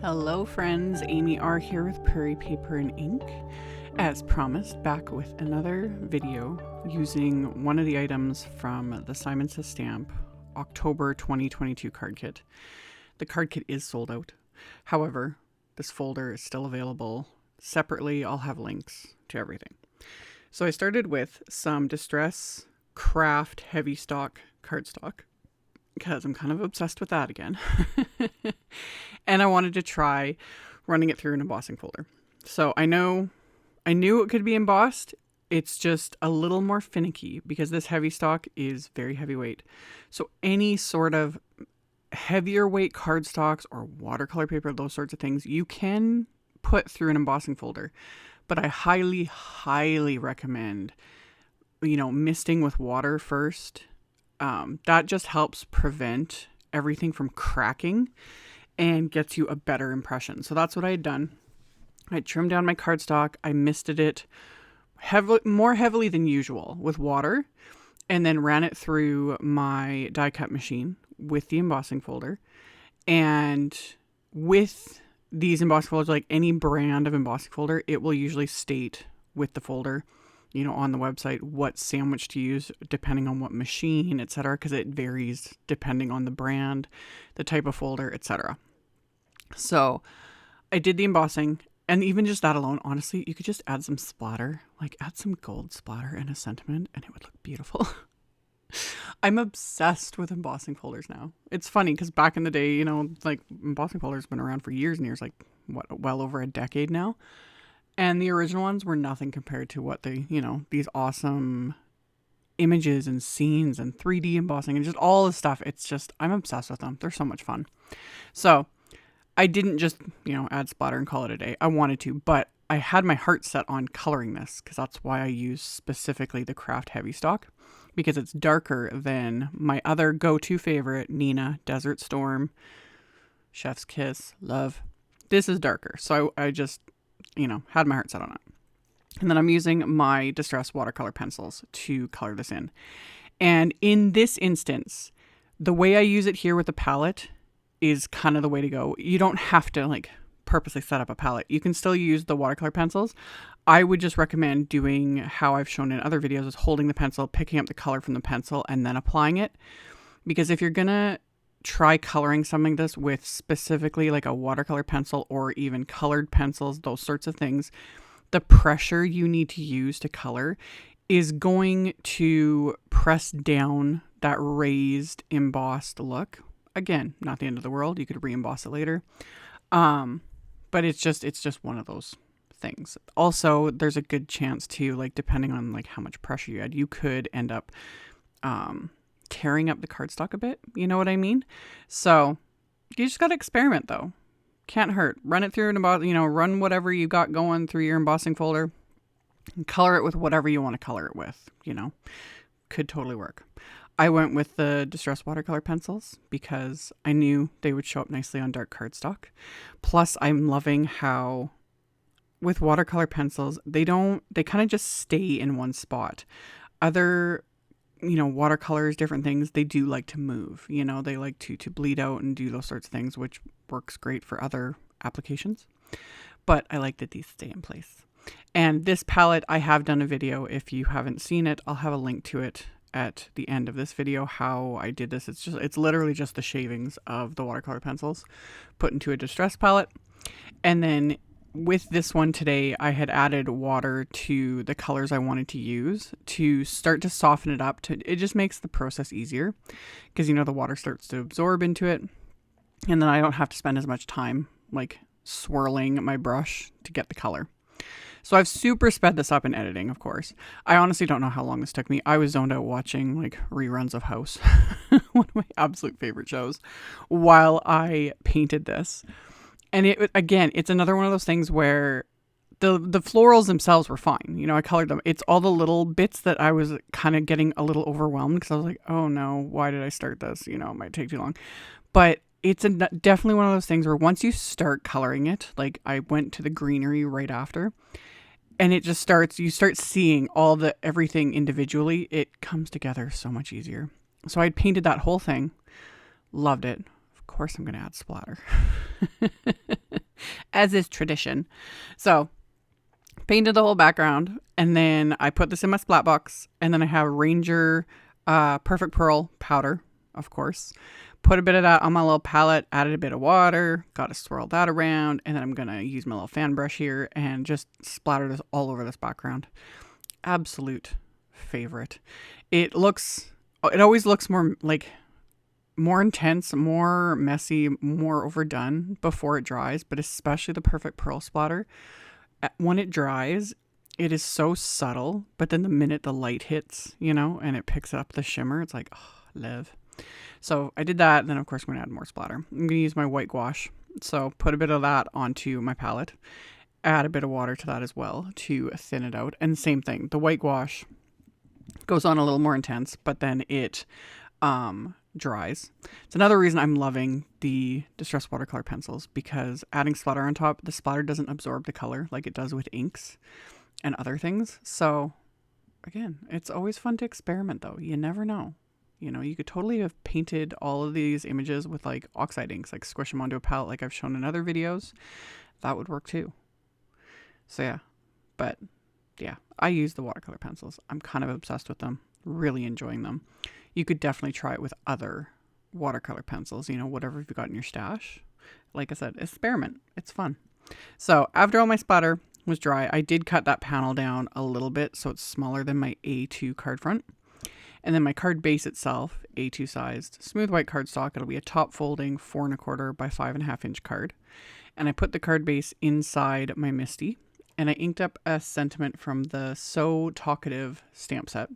Hello friends, AmyR here with Prairie Paper and Ink. As promised, back with another video using one of the items from the Simon Says Stamp October 2022 card kit. The card kit is sold out. However, this folder is still available. Separately, I'll have links to everything. So I started with some Distress KRAFT heavy stock cardstock, because I'm kind of obsessed with that again. And I wanted to try running it through an embossing folder. So I knew it could be embossed. It's just a little more finicky because this heavy stock is very heavyweight. So any sort of heavier weight cardstocks or watercolor paper, those sorts of things, you can put through an embossing folder. But I highly, highly recommend, misting with water first. That just helps prevent everything from cracking and gets you a better impression. So that's what I had done. I trimmed down my cardstock. I misted it more heavily than usual with water, and then ran it through my die cut machine with the embossing folder. And with these embossing folders, like any brand of embossing folder, it will usually state with the folder, on the website, what sandwich to use depending on what machine, etc., because it varies depending on the brand, the type of folder, etc. So I did the embossing, and even just that alone, honestly, you could just add some splatter, like add some gold splatter and a sentiment, and it would look beautiful. I'm obsessed with embossing folders now. It's funny because back in the day, embossing folders have been around for years and years, well over a decade now. And the original ones were nothing compared to what these awesome images and scenes and 3D embossing and just all this stuff. It's just, I'm obsessed with them. They're so much fun. So I didn't just, add splatter and call it a day. I wanted to, but I had my heart set on coloring this because that's why I use specifically the KRAFT heavy stock, because it's darker than my other go-to favorite, Nina, Desert Storm, Chef's Kiss, Love. This is darker. So I just, had my heart set on it. And then I'm using my Distress watercolor pencils to color this in. And in this instance, the way I use it here with the palette is kind of the way to go. You don't have to purposely set up a palette. You can still use the watercolor pencils. I would just recommend doing how I've shown in other videos, is holding the pencil, picking up the color from the pencil, and then applying it. Because if you're going to try coloring something like this with specifically like a watercolor pencil or even colored pencils, those sorts of things, the pressure you need to use to color is going to press down that raised embossed look. Again, not the end of the world. You could re-emboss it later. But it's just one of those things. Also, there's a good chance too, depending on how much pressure you add, you could end up tearing up the cardstock a bit. You know what I mean? So you just got to experiment though. Can't hurt. Run it through run whatever you got going through your embossing folder and color it with whatever you want to color it with, could totally work. I went with the Distress watercolor pencils because I knew they would show up nicely on dark cardstock. Plus I'm loving how with watercolor pencils, they kind of just stay in one spot. Other watercolors, different things, they do like to move, they like to bleed out and do those sorts of things, which works great for other applications. But I like that these stay in place. And this palette, I have done a video. If you haven't seen it, I'll have a link to it at the end of this video, how I did this. It's literally just the shavings of the watercolor pencils put into a Distress palette. And then with this one today, I had added water to the colors I wanted to use to start to soften it up. It just makes the process easier because, the water starts to absorb into it. And then I don't have to spend as much time swirling my brush to get the color. So I've super sped this up in editing, of course. I honestly don't know how long this took me. I was zoned out watching reruns of House, one of my absolute favorite shows, while I painted this. And it's another one of those things where the florals themselves were fine. I colored them. It's all the little bits that I was kind of getting a little overwhelmed because I was like, oh no, why did I start this? It might take too long. But it's definitely one of those things where once you start coloring it, I went to the greenery right after, and it just you start seeing everything individually. It comes together so much easier. So I painted that whole thing, loved it. Of course I'm going to add splatter. as is tradition. So painted the whole background, and then I put this in my splat box, and then I have Ranger Perfect Pearl powder, of course. Put a bit of that on my little palette, added a bit of water, got to swirl that around, and then I'm going to use my little fan brush here and just splatter this all over this background. Absolute favorite. It always looks more intense, more messy, more overdone before it dries, but especially the Perfect Pearl splatter. When it dries, it is so subtle, but then the minute the light hits, and it picks up the shimmer, it's like, oh, live. So I did that, and then of course I'm going to add more splatter. I'm going to use my white gouache, so put a bit of that onto my palette, add a bit of water to that as well to thin it out, and same thing, the white gouache goes on a little more intense, but then it dries. It's another reason I'm loving the Distress watercolor pencils, because adding splatter on top, the splatter doesn't absorb the color like it does with inks and other things. So again, it's always fun to experiment though. You never know. You could totally have painted all of these images with like oxide inks, like squish them onto a palette like I've shown in other videos. That would work too. So yeah, but yeah, I use the watercolor pencils. I'm kind of obsessed with them, really enjoying them. You could definitely try it with other watercolor pencils, whatever you've got in your stash. Like I said, experiment. It's fun. So after all my splatter was dry, I did cut that panel down a little bit so it's smaller than my A2 card front. And then my card base itself, A2 sized, smooth white cardstock. It'll be a top folding 4 1/4 by 5.5 inch card. And I put the card base inside my Misty, and I inked up a sentiment from the So Talkative stamp set.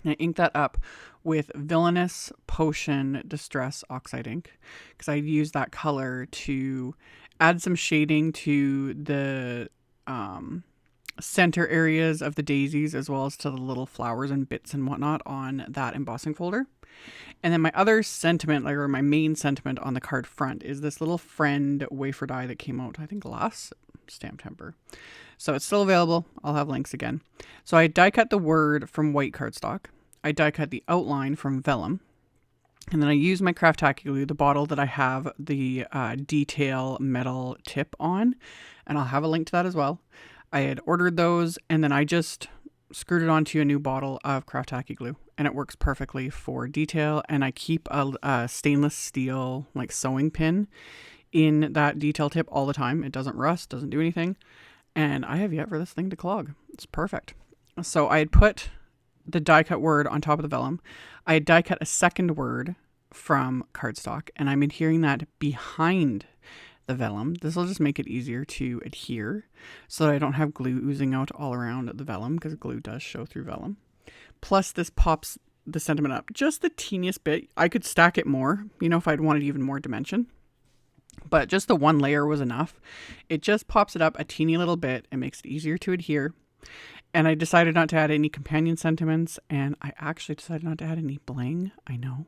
And I inked that up with Villainous Potion Distress Oxide ink, because I used that color to add some shading to the center areas of the daisies, as well as to the little flowers and bits and whatnot on that embossing folder. And then my other sentiment, or my main sentiment on the card front, is this little friend wafer die that came out, I think, last Stamptember. So it's still available. I'll have links again. So I die cut the word from white cardstock. I die cut the outline from vellum. And then I use my KRAFT Tacky Glue, the bottle that I have the detail metal tip on. And I'll have a link to that as well. I had ordered those, and then I just screwed it onto a new bottle of KRAFT Tacky Glue. And it works perfectly for detail. And I keep a stainless steel like sewing pin in that detail tip all the time. It doesn't rust, doesn't do anything. And I have yet for this thing to clog. It's perfect. So I had put the die cut word on top of the vellum. I had die cut a second word from cardstock, and I'm adhering that behind the vellum. This will just make it easier to adhere so that I don't have glue oozing out all around the vellum, because glue does show through vellum. Plus this pops the sentiment up just the teeniest bit. I could stack it more, if I'd wanted even more dimension. But just the one layer was enough. It just pops it up a teeny little bit. It makes it easier to adhere. And I decided not to add any companion sentiments. And I actually decided not to add any bling. I know.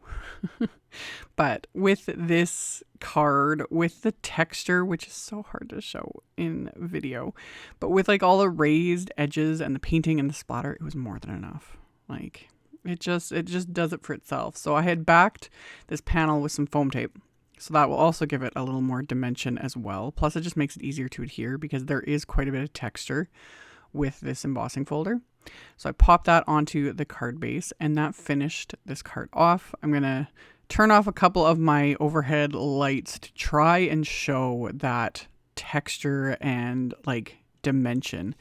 But with this card, with the texture, which is so hard to show in video, but with like all the raised edges and the painting and the splatter, it was more than enough. Like it just does it for itself. So I had backed this panel with some foam tape. So that will also give it a little more dimension as well. Plus it just makes it easier to adhere because there is quite a bit of texture with this embossing folder. So I popped that onto the card base and that finished this card off. I'm going to turn off a couple of my overhead lights to try and show that texture and like dimension,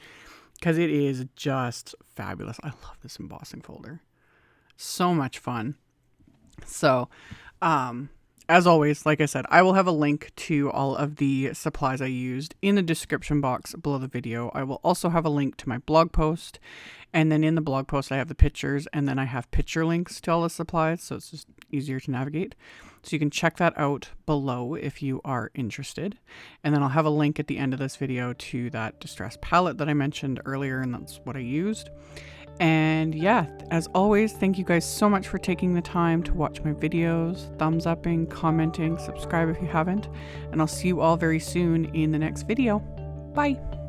because it is just fabulous. I love this embossing folder. So much fun. So, as always, like I said, I will have a link to all of the supplies I used in the description box below the video. I will also have a link to my blog post. And then in the blog post, I have the pictures, and then I have picture links to all the supplies, so it's just easier to navigate. So you can check that out below if you are interested. And then I'll have a link at the end of this video to that distress palette that I mentioned earlier, and that's what I used. And yeah, as always, thank you guys so much for taking the time to watch my videos, thumbs upping, commenting, subscribe if you haven't, and I'll see you all very soon in the next video. Bye!